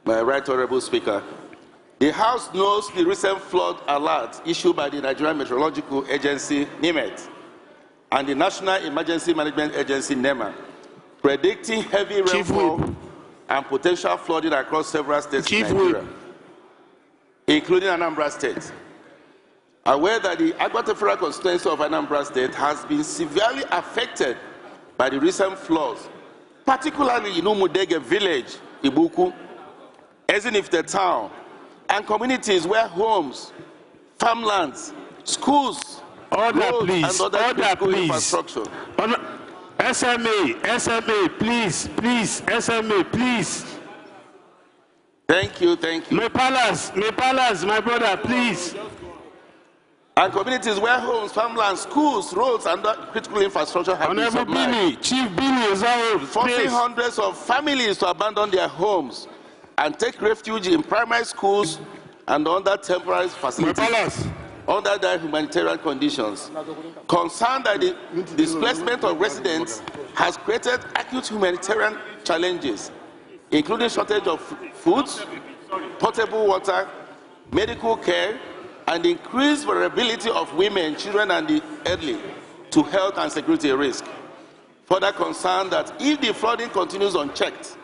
My Right Honourable Speaker, the House knows the recent flood alert issued by the Nigerian Meteorological Agency, NIMET, and the National Emergency Management Agency, NEMA, predicting heavy rainfall and potential flooding across several states in Nigeria, including Anambra State. Aware that the Aguata Federal Constituency of Anambra State has been severely affected by the recent floods, particularly in Umudege village, Ibuku, Ezinifte town, and communities where homes, farmlands, schools, roads, and other critical infrastructure. SMA, please, SMA, please. Thank you. Me palace, my brother, please. And communities where homes, farmlands, schools, roads, and other critical infrastructure have been submerged. Chief Billy is out. Forcing hundreds of families to abandon their homes and take refuge in primary schools and other temporary facilities under their humanitarian conditions. Concerned that the displacement of residents has created acute humanitarian challenges, including shortage of food, potable water, medical care, and increased vulnerability of women, children, and the elderly to health and security risk. Further concerned that if the flooding continues unchecked,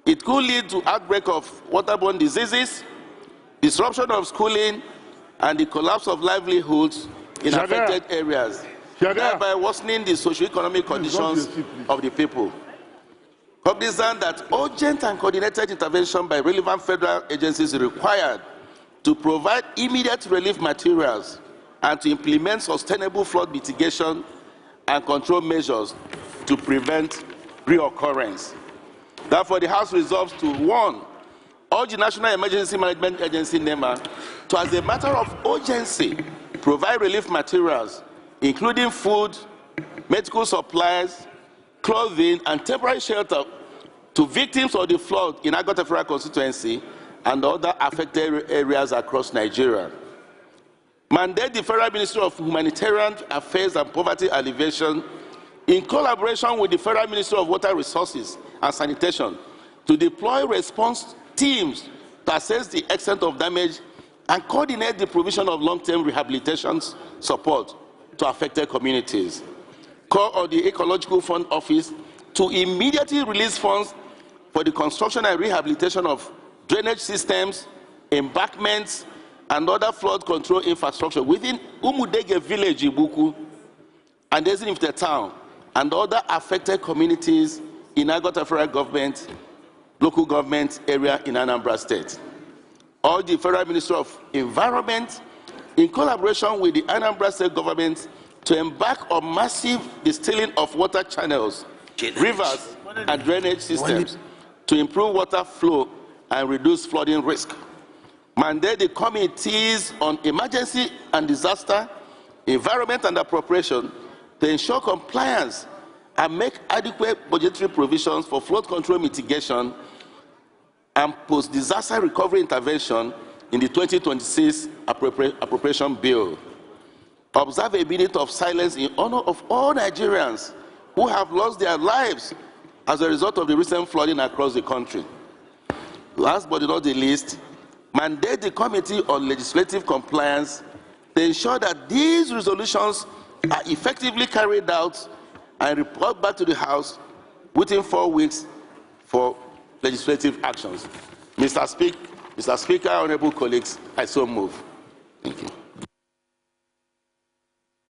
it could lead to outbreak of waterborne diseases, disruption of schooling, and the collapse of livelihoods in affected areas, thereby worsening the socio-economic conditions of the people. Cognizant that urgent and coordinated intervention by relevant federal agencies is required to provide immediate relief materials and to implement sustainable flood mitigation and control measures to prevent reoccurrence. Therefore, the House resolves to, 1, urge the National Emergency Management Agency, NEMA, to, as a matter of urgency, provide relief materials, including food, medical supplies, clothing, and temporary shelter to victims of the flood in Aguata Federal Constituency and other affected areas across Nigeria. Mandate the Federal Ministry of Humanitarian Affairs and Poverty Alleviation, in collaboration with the Federal Ministry of Water Resources and Sanitation, to deploy response teams to assess the extent of damage and coordinate the provision of long-term rehabilitation support to affected communities. Call on the Ecological Fund Office to immediately release funds for the construction and rehabilitation of drainage systems, embankments, and other flood control infrastructure within Umudege village, Ibuku, and Ezinifte town, and other affected communities in Aguata Federal Government, local government area in Anambra State. All the Federal Ministry of Environment, in collaboration with the Anambra State government, to embark on massive distilling of water channels, rivers, and drainage systems to improve water flow and reduce flooding risk. Mandate the committees on emergency and disaster, environment, and appropriation to ensure compliance and make adequate budgetary provisions for flood control mitigation and post-disaster recovery intervention in the 2026 appropriation bill. Observe a minute of silence in honor of all Nigerians who have lost their lives as a result of the recent flooding across the country. Last but not the least, mandate the Committee on Legislative Compliance to ensure that these resolutions are effectively carried out and report back to the House within 4 weeks for legislative actions. Mr. Speaker, honorable colleagues, I so move. Thank you.